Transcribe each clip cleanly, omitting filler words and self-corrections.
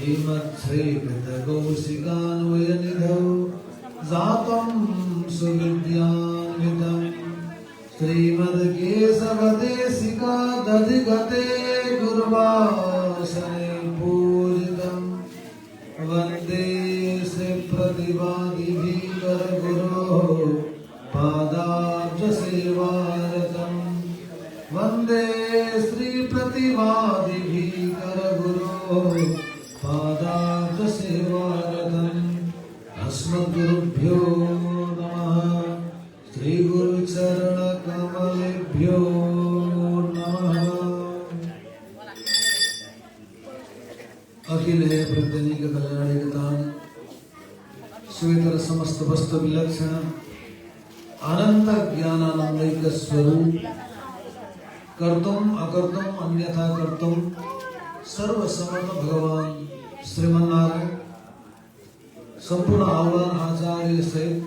श्रीमच्छ्रीकृतकौशिकान्वयनिधौ जातं सुविद्यान्वितं श्रीमद्केशवदेशिका दधिगते गुरुवासने पूजितं वन्दे श्रीप्रतिभागिभीकरगुरोः पादाब्जसेवारतं वन्दे श्रीप्रतिभागिभीकरगुरोः पादाब्जसेवारतम् अस्मद्गुरुभ्यो नमः श्रीगुरुचरणकमलेभ्यो नमः। अखिल है प्रत्यनिक कल्याणिकतां श्वेतर समस्त वस्तु विलक्षण अनंत ज्ञानानंदैक स्वरूप कर्तुम अकर्तुम अन्यथा कर्तुम सर्वसमर्थ भगवान श्रीमन्नारायण संपूर्ण आह्वान आचार्य सहित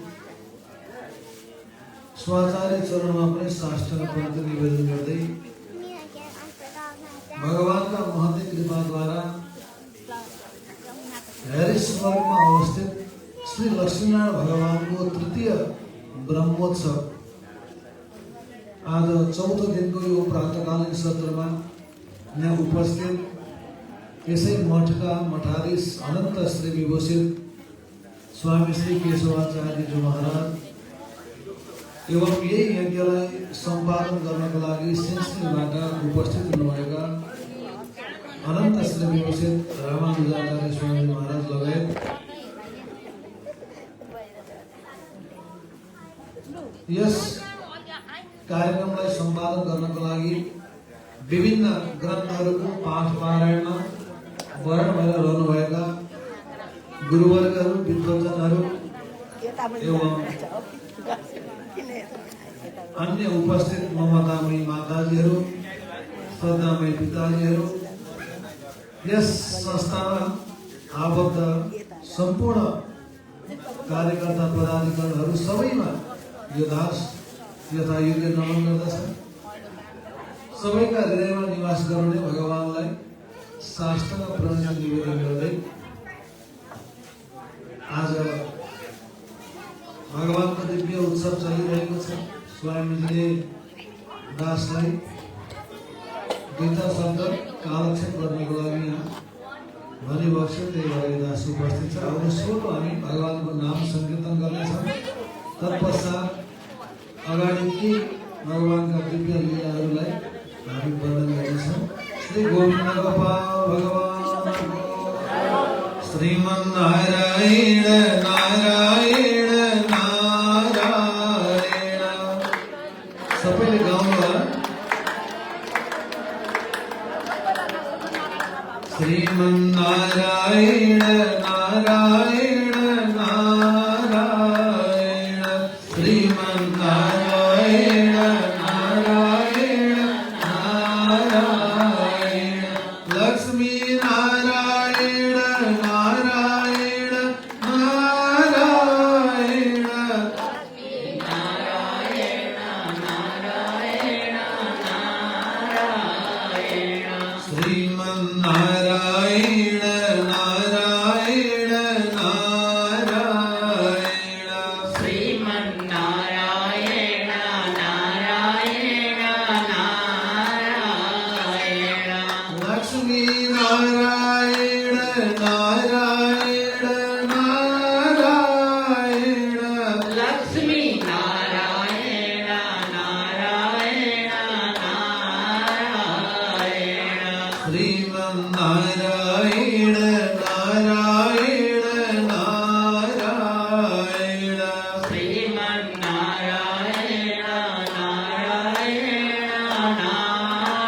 स्वाचार्य चरण में अपने साष्टांग प्रणति निवेदन करते भगवान का महती कृपा द्वारा हरिश्वर में अवस्थित श्री लक्ष्मीनारायण भगवान को तृतीय ब्रह्मोत्सव आज चौथो दिन को यो प्रातःकालीन सत्र में यहाँ उपस्थित यसै मठका मठाधीश अनंत श्री विभूषित स्वामी श्री केशवाचार्य जी महाराज एवं यही यज्ञलाई सम्पादन गर्नको लागि सिलसिलाबाट उपस्थित हुनुभएका अनंत श्री विभूषित रामानुजाचार्य स्वामी महाराज लगायत यस कार्यक्रमलाई सम्पादन गर्नको लागि विभिन्न ग्रन्थहरूको पाठ पारायणमा वरण भएर रहनुभएका गुरुवर्गहरू विद्वजनहरू एवं अन्य उपस्थित ममतामयी माताजीहरू श्रद्धामयी पिताजीहरू यस संस्थामा आबद्ध सम्पूर्ण कार्यकर्ता पदाधिकारीहरू सबैमा यो दास यथा योग्य नमन गर्दछ। सबैका हृदयमा निवास गर्ने भगवानलाई साष्टांग प्रणति निवेदन गर्दै आज भगवानको दिव्य उत्सव चलिरहेको छ। स्वामीजीले दासलाई दुईटा शब्द कालक्षेप गर्नको लागि यहाँ भनिबक्स्यो, त्यही भएर दास उपस्थित छ। अब सोको हामी भगवानको नाम संकीर्तन गर्नेछौँ। तत्पश्चात अगाडि के भगवानका दिव्य लीलाहरूलाई हामी वर्णन गर्नेछौँ। श्री गोविन्द गोपाल भगवान श्रीमन्नारायण नारायण नारायण सबैले गाउनुहोला। श्रीमन्नारायण नारायण नारायण श्रीमन्नारायण नारायण नारायण लक्ष्मी नारायण नारायण नारायण श्रीमन्नारायण नारायण नारायण श्रीमन्नारायण नारायण नारायण लक्ष्मी नारायण नारायण नारायण लक्ष्मी नारायण नारायण नारायण श्रीमन्नारायण नारायण नारायण श्रीमन्नारायण नारायण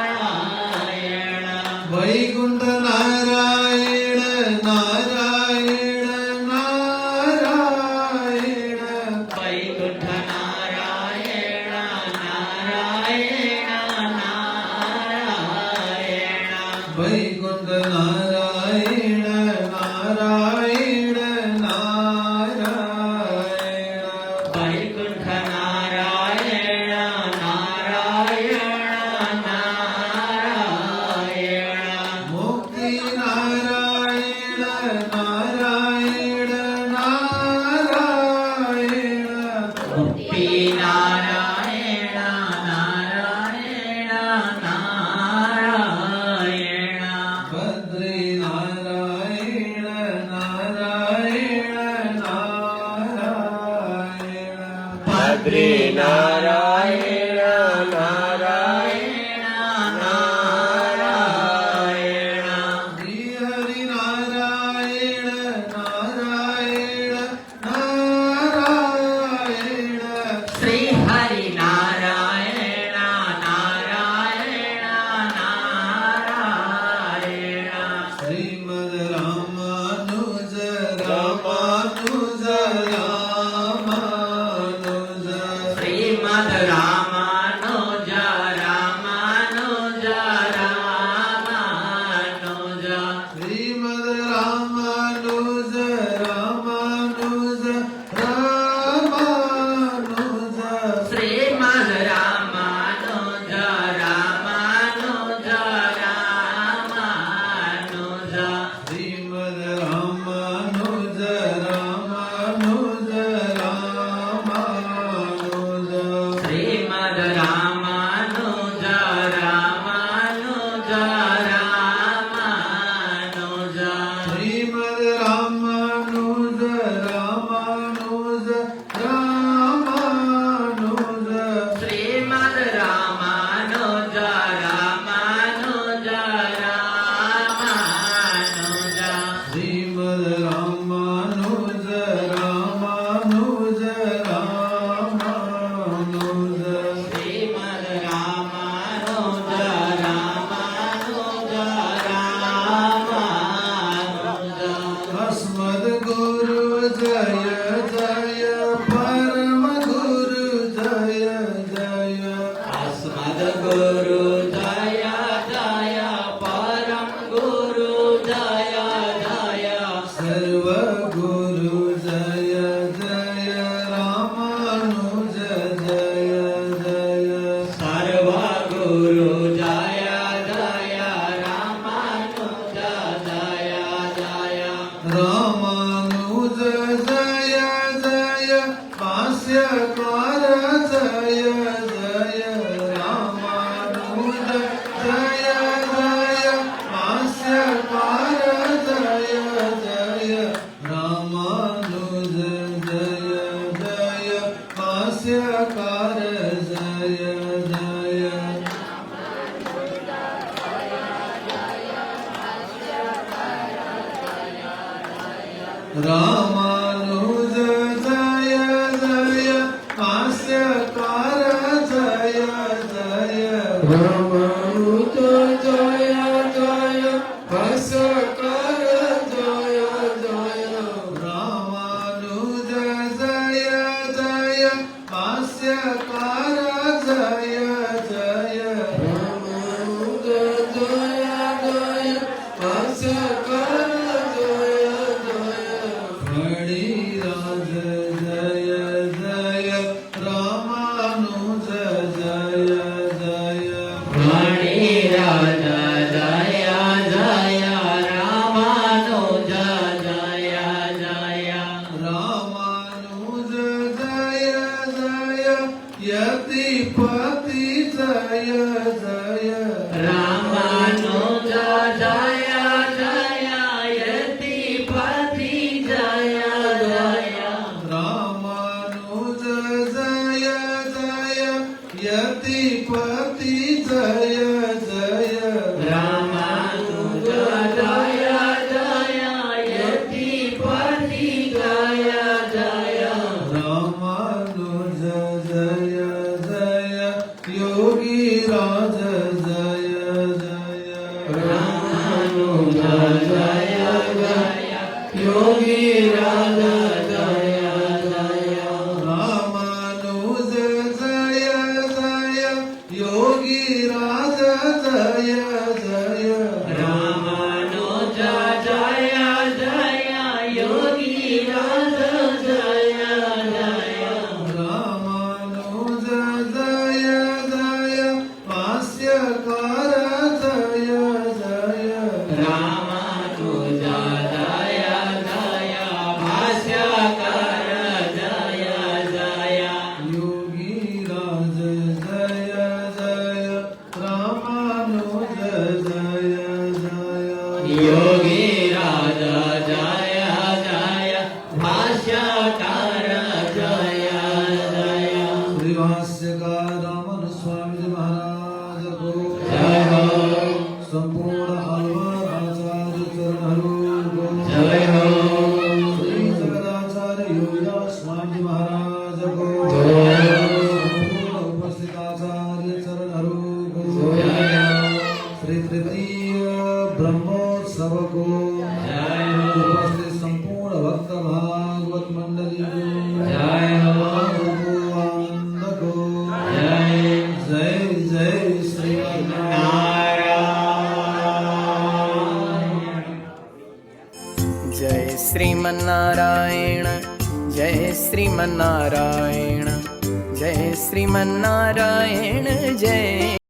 नारायण वैकुंठ नारायण नारायण नारायण वैकुंठ नारायण नारायण नारायण वैकुंठ नारायण नारायण नारायण वैकुंठ नारायण नारायण नारायण मुक्ति नारायण શ્રી નારાયણ નારાયણ નારાયણ શ્રી હરિ નારાયણ નારાયણ નારાયણ શ્રી હરિ નારાયણ નારાયણ નારાયણ શ્રીમદ રામાનુજ રામાનુજ રામાનુજ શ્રીમદ રામાનુજ રામાનુજ રામાનુજ શ્રીમદ રામાનુજ રામાનુજ રામાનુજ શ્રીમદ રામાનુજ રામાનુજ રામાનુજ શ્રીમદ રામાનુજ રામાનુજ રામાનુજ શ્રીમદ રામાનુજ રામાનુજ રામાનુજ શ્રીમદ રામાનુજ રામાનુજ રામાનુજ શ્રીમદ રામાનુજ રામાનુજ રામાનુજ શ્રીમદ રામાનુજ રામાનુજ રામાનુજ શ્રીમદ રામાનુજ રામાનુજ રામાનુજ અસ્મદ ગુરુ જય જય પરમ ગુરુ જય જય અસ્મદ ગુરુ જય જય પરમ ગુરુ જય જય સર્વ ગુરુ જય જય રામાનુજ જય જય સર્વ ગુરુ જય જય રામાનુજ જય જય રામાનુજ જય જય ભાષ્યકાર જય જય રામાનુજ જય જય ભાષ્યકાર જય જય રામાનુજ જય જય ભાષ્યકાર જય જય રામાનુજ જય જય ભાષ્યકાર જય જય રામાનુજ જય જય ભાષ્યકાર જય જય રામાનુજ જય જય ભાષ્યકાર જય જય રામાનુજ જય જય ભાષ્યકાર જય જય ફણીરાજ જય જય રામાનુજ જય જય મણિરાજ જય જય રામાનુજ જય જય રામાનુજ જય જય યતિપતિ જય જય રામાનુજ જય જય યતિપતિ જય જય રામાનુજ જય જય યતિપતિ જય જય રામાનુજ જય જય યતિપતિ જય જય રામાનુજ જય જય યોગી રાજ જય જય રામાનુજ જય જય યોગી રાજ જય જય રામાનુજ જય જય યોગી રાજ જય જય રામાનુજ જય જય યોગી રાજ જય જય રામાનુજ જય જય ભાષ્યકાર જય જય રામાનુજ જય જય ભાષ્યકાર જય જય યોગી રાજ જય જય રામાનુજ જય જય યોગી રાજ જય જય ભાષ્યકાર જય જય श्रीमन्नारायण जय श्रीमन्नारायण जय श्रीमन्नारायण जय